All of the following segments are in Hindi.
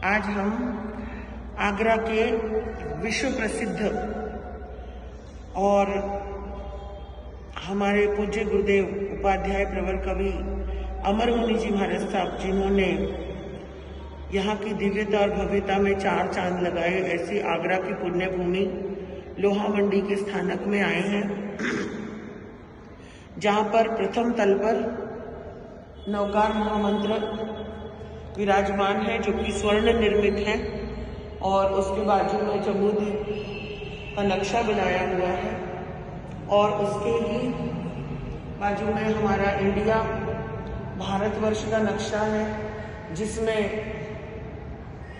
आज हम आगरा के विश्व प्रसिद्ध और हमारे पूज्य गुरुदेव उपाध्याय प्रवर कवि अमर मुनि जी महाराज साहब, जिन्होंने यहाँ की दिव्यता और भव्यता में चार चांद लगाए, ऐसी आगरा की पुण्य भूमि लोहा मंडी के स्थानक में आए हैं, जहाँ पर प्रथम तल पर नवकार महामंत्र विराजमान है, जो कि स्वर्ण निर्मित है, और उसके बाजू में जम्बूद्वीप का नक्शा बनाया हुआ है, और उसके ही बाजू में हमारा इंडिया भारतवर्ष का नक्शा है, जिसमें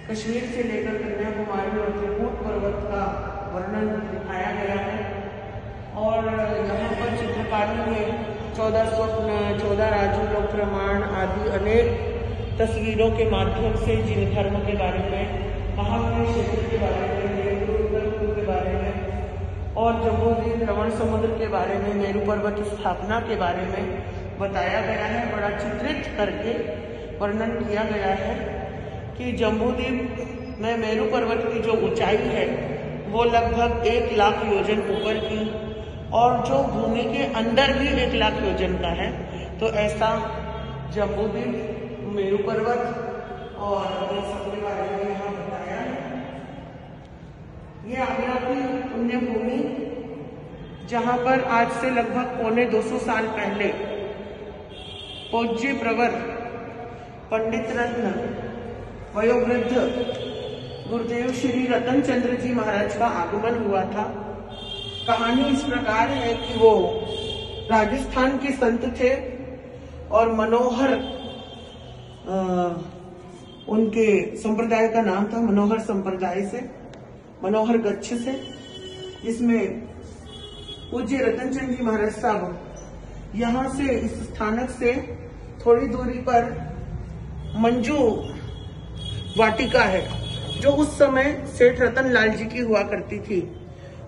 कश्मीर से लेकर कन्याकुमारी और त्रिकूट पर्वत का वर्णन दिखाया गया है। और यहाँ पर चित्रकारी में 14 स्वप्न, 14 राजू लोक प्रमाण आदि अनेक तस्वीरों के माध्यम से जिन धर्म के बारे में, महावीर क्षेत्र के बारे में, गुरुकुल के बारे में और जम्बूद्वीप लवण समुद्र के बारे में, मेरू पर्वत स्थापना के बारे में बताया गया है। बड़ा चित्रित करके वर्णन किया गया है कि जम्बूद्वीप में मेरू पर्वत की जो ऊंचाई है वो लगभग 1 लाख योजन ऊपर की, और जो भूमि के अंदर भी 1 लाख योजन का है। तो ऐसा जम्बूद्वीप, मेरू पर्वत और सबके बारे में यहाँ बताया है। ये आगरा की पुण्य भूमि, जहाँ पर आज से लगभग 250 साल पहले पूज्य प्रवर पंडित रत्न वयोवृद्ध गुरुदेव श्री रतन चंद्र जी महाराज का आगमन हुआ था। कहानी इस प्रकार है कि वो राजस्थान के संत थे और मनोहर, उनके संप्रदाय का नाम था मनोहर संप्रदाय से, मनोहर गच्छ से, जिसमें पूज्य रतन चंद जी महाराज साहब यहाँ से, इस स्थानक से थोड़ी दूरी पर मंजू वाटिका है, जो उस समय सेठ रतन लाल जी की हुआ करती थी,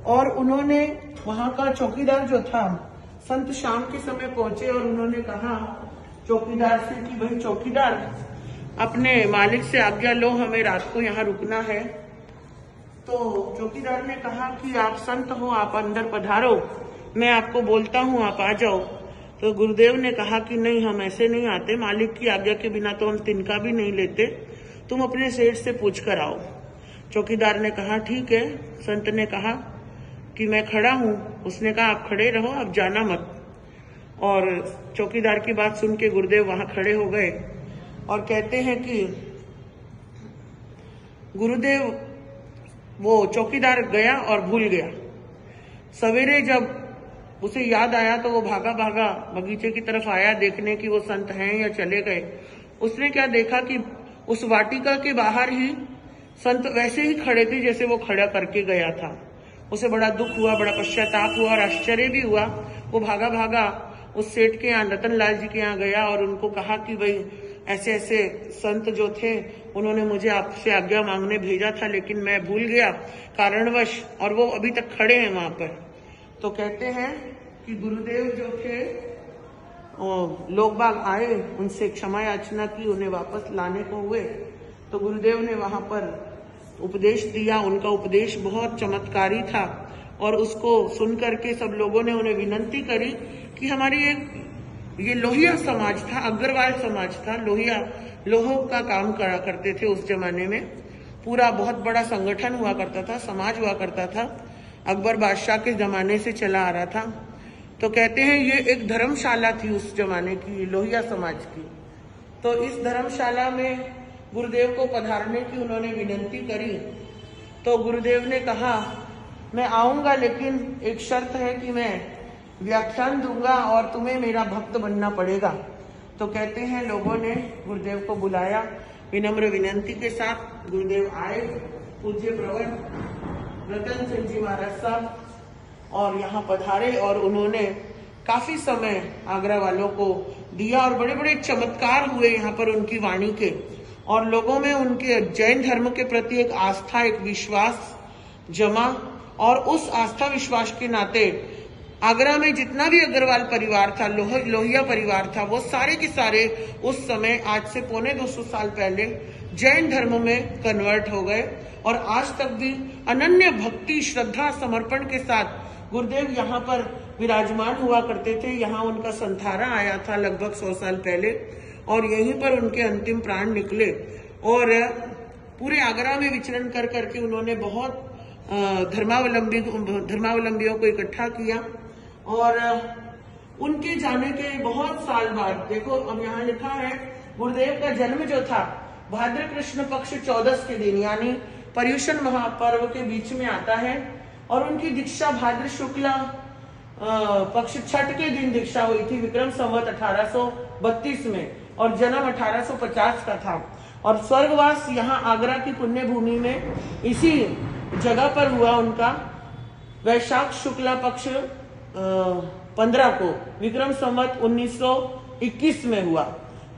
और उन्होंने वहां का चौकीदार जो था, संत शाम के समय पहुंचे और उन्होंने कहा चौकीदार से कि भाई चौकीदार, अपने मालिक से आज्ञा लो, हमें रात को यहाँ रुकना है। तो चौकीदार ने कहा कि आप संत हो, आप अंदर पधारो, मैं आपको बोलता हूँ, आप आ जाओ। तो गुरुदेव ने कहा कि नहीं, हम ऐसे नहीं आते, मालिक की आज्ञा के बिना तो हम तिनका भी नहीं लेते, तुम अपने सेठ से पूछ कर आओ। चौकीदार ने कहा ठीक है। संत ने कहा कि मैं खड़ा हूँ। उसने कहा आप खड़े रहो, आप जाना मत। और चौकीदार की बात सुन के गुरुदेव वहां खड़े हो गए और कहते हैं कि गुरुदेव, वो चौकीदार गया और भूल गया। सवेरे जब उसे याद आया तो वो भागा भागा बगीचे की तरफ आया, देखने की वो संत हैं या चले गए। उसने क्या देखा कि उस वाटिका के बाहर ही संत वैसे ही खड़े थे जैसे वो खड़ा करके गया था। उसे बड़ा दुख हुआ, बड़ा पश्चाताप हुआ और आश्चर्य भी हुआ। वो भागा भागा उस सेठ के यहाँ, रतन लाल जी के यहाँ गया और उनको कहा कि भाई ऐसे ऐसे संत जो थे, उन्होंने मुझे आपसे आज्ञा मांगने भेजा था, लेकिन मैं भूल गया कारणवश, और वो अभी तक खड़े हैं वहां पर। तो कहते हैं कि गुरुदेव जो थे, लोग बाग आए, उनसे क्षमा याचना की, उन्हें वापस लाने को हुए। तो गुरुदेव ने वहां पर उपदेश दिया। उनका उपदेश बहुत चमत्कारी था, और उसको सुन करके सब लोगों ने उन्हें विनंती करी कि हमारी ये लोहिया समाज था, अग्रवाल समाज था, लोहों का काम करा करते थे उस जमाने में। पूरा बहुत बड़ा संगठन हुआ करता था, समाज हुआ करता था, अकबर बादशाह के जमाने से चला आ रहा था। तो कहते हैं ये एक धर्मशाला थी उस जमाने की, लोहिया समाज की। तो इस धर्मशाला में गुरुदेव को पधारने की उन्होंने विनंती करी। तो गुरुदेव ने कहा मैं आऊंगा, लेकिन एक शर्त है कि मैं व्याख्यान दूंगा और तुम्हें मेरा भक्त बनना पड़ेगा। तो कहते हैं लोगों ने गुरुदेव को बुलाया, विनम्र विनंती के साथ गुरुदेव आए, पूज्य प्रवर रतन चंद जी महाराज साहब, और यहाँ पधारे, और उन्होंने काफी समय आगरा वालों को दिया, और बड़े बड़े चमत्कार हुए यहाँ पर उनकी वाणी के, और लोगों में उनके जैन धर्म के प्रति एक आस्था, एक विश्वास जमा, और उस आस्था विश्वास के नाते आगरा में जितना भी अग्रवाल परिवार था, लोहिया परिवार था, वो सारे के सारे उस समय आज से पौने 200 साल पहले जैन धर्म में कन्वर्ट हो गए और आज तक भी अनन्य भक्ति, श्रद्धा, समर्पण के साथ गुरुदेव यहाँ पर विराजमान हुआ करते थे। यहाँ उनका संथारा आया था लगभग 100 साल पहले और यहीं पर उनके अंतिम प्राण निकले और पूरे आगरा में विचरण कर करके उन्होंने बहुत धर्मावलंबियों को इकट्ठा किया और उनके जाने के बहुत साल बाद देखो अब यहाँ लिखा है गुरुदेव का जन्म जो था भाद्र कृष्ण पक्ष 14 के दिन यानी पर्युषण महापर्व के बीच में आता है और उनकी दीक्षा भाद्र शुक्ला पक्ष छठ के दिन दीक्षा हुई थी विक्रम संवत 1832 में और जन्म 1850 का था और स्वर्गवास यहाँ आगरा की पुण्य भूमि में इसी जगह पर हुआ उनका वैशाख शुक्ला पक्ष 15 को विक्रम संवत 1921 में हुआ।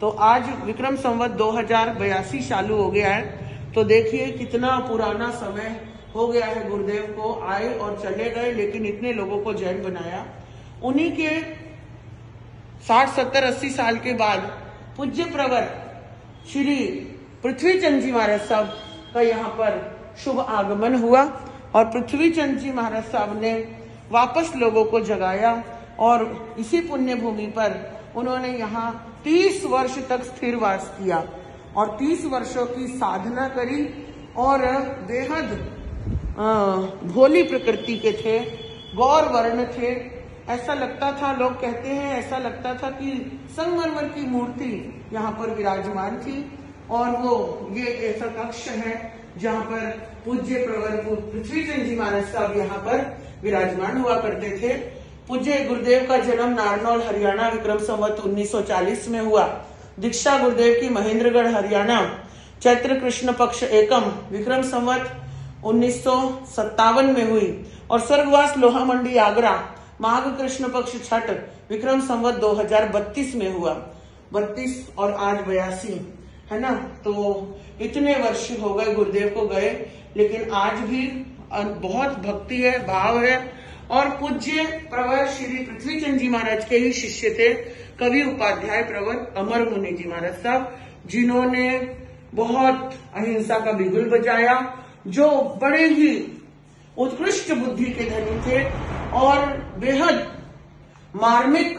तो आज विक्रम संवत 2082 चालू हो गया है। तो देखिए कितना पुराना समय हो गया है। गुरुदेव को आए और चले गए लेकिन इतने लोगों को जैन बनाया। उन्हीं के 60, 70, 80 साल के बाद पूज्य प्रवर श्री पृथ्वीचंद जी महाराज साहब का यहाँ पर शुभ आगमन हुआ और पृथ्वीचंद जी महाराज साहब ने वापस लोगों को जगाया और इसी पुण्य भूमि पर उन्होंने यहाँ 30 वर्ष तक स्थिर वास किया और 30 वर्षों की साधना करी और बेहद भोली प्रकृति के थे, गौर वर्ण थे। ऐसा लगता था, लोग कहते हैं ऐसा लगता था कि संगमरमर की मूर्ति यहाँ पर विराजमान थी और वो ये ऐसा कक्ष है जहाँ पर पूज्य प्रवर पृथ्वीचंद जी महाराज साहब यहाँ पर विराजमान हुआ करते थे। पूज्य गुरुदेव का जन्म नारनौल हरियाणा विक्रम संवत 1940 में हुआ। दीक्षा गुरुदेव की महेंद्रगढ़ हरियाणा चैत्र कृष्ण पक्ष एकम विक्रम संवत 1957 में हुई और स्वर्गवास लोहा मंडी आगरा माघ कृष्ण पक्ष छठ विक्रम संवत 2032 में हुआ। 32 और आज 82 है ना। तो इतने वर्ष हो गए गुरुदेव को गए लेकिन आज भी बहुत भक्ति है, भाव है। और पूज्य प्रवर श्री पृथ्वीचंद जी महाराज के ही शिष्य थे कवि उपाध्याय प्रवर अमर मुनि जी महाराज साहब, जिन्होंने बहुत अहिंसा का बिगुल बजाया, जो बड़े ही उत्कृष्ट बुद्धि के धनी थे और बेहद मार्मिक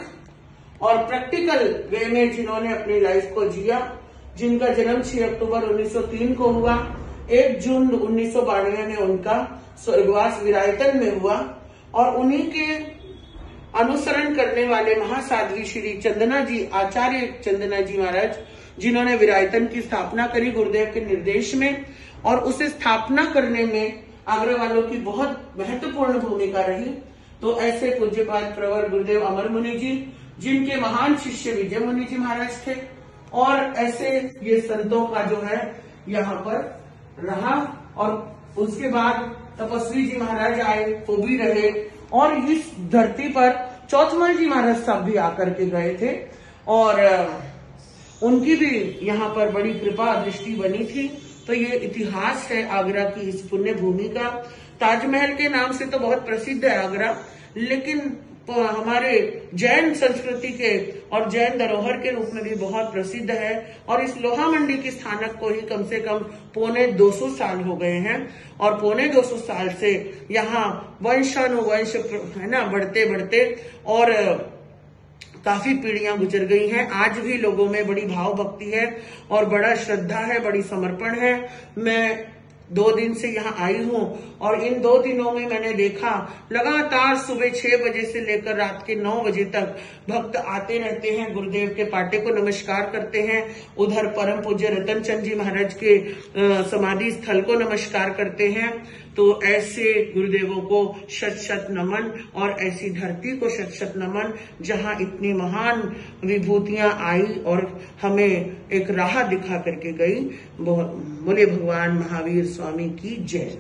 और प्रैक्टिकल वे में जिन्होंने अपनी लाइफ को जिया, जिनका जन्म 6 अक्टूबर 1903 को हुआ। 1 जून 1992 में उनका स्वर्गवास विरायतन में हुआ और उन्हीं के अनुसरण करने वाले महासाध्वी श्री चंदना जी, आचार्य चंदना जी महाराज, जिन्होंने विरायतन की स्थापना करी गुरुदेव के निर्देश में और उसे स्थापना करने में आगरा वालों की बहुत महत्वपूर्ण भूमिका रही। तो ऐसे पूज्यपाद प्रवर गुरुदेव अमर मुनि जी, जिनके महान शिष्य विजय मुनि जी महाराज थे और ऐसे ये संतों का जो है यहाँ पर रहा और उसके बाद तपस्वी जी महाराज आए, वो भी रहे और इस धरती पर चौथमल जी महाराज साहब भी आकर के गए थे और उनकी भी यहाँ पर बड़ी कृपा दृष्टि बनी थी। तो ये इतिहास है आगरा की इस पुण्य भूमि का। ताजमहल के नाम से तो बहुत प्रसिद्ध है आगरा, लेकिन हमारे जैन संस्कृति के और जैन धरोहर के रूप में भी बहुत प्रसिद्ध है और इस लोहा मंडी के स्थानक को ही कम से कम पौने 200 साल हो गए हैं और पौने 200 साल से यहाँ वंशानुवंश है ना बढ़ते बढ़ते और काफी पीढ़ियां गुजर गई हैं। आज भी लोगों में बड़ी भाव भक्ति है और बड़ा श्रद्धा है, बड़ी समर्पण है। मैं 2 दिन से यहाँ आई हूँ और इन 2 दिनों में मैंने देखा लगातार सुबह 6 बजे से लेकर रात के 9 बजे तक भक्त आते रहते हैं, गुरुदेव के पाटे को नमस्कार करते हैं, उधर परम पूज्य रतन चंद जी महाराज के समाधि स्थल को नमस्कार करते हैं। तो ऐसे गुरुदेवों को शत शत नमन और ऐसी धरती को शत शत नमन जहाँ इतनी महान विभूतियां आई और हमें एक राह दिखा करके गई। बोले भगवान महावीर स्वामी की जय।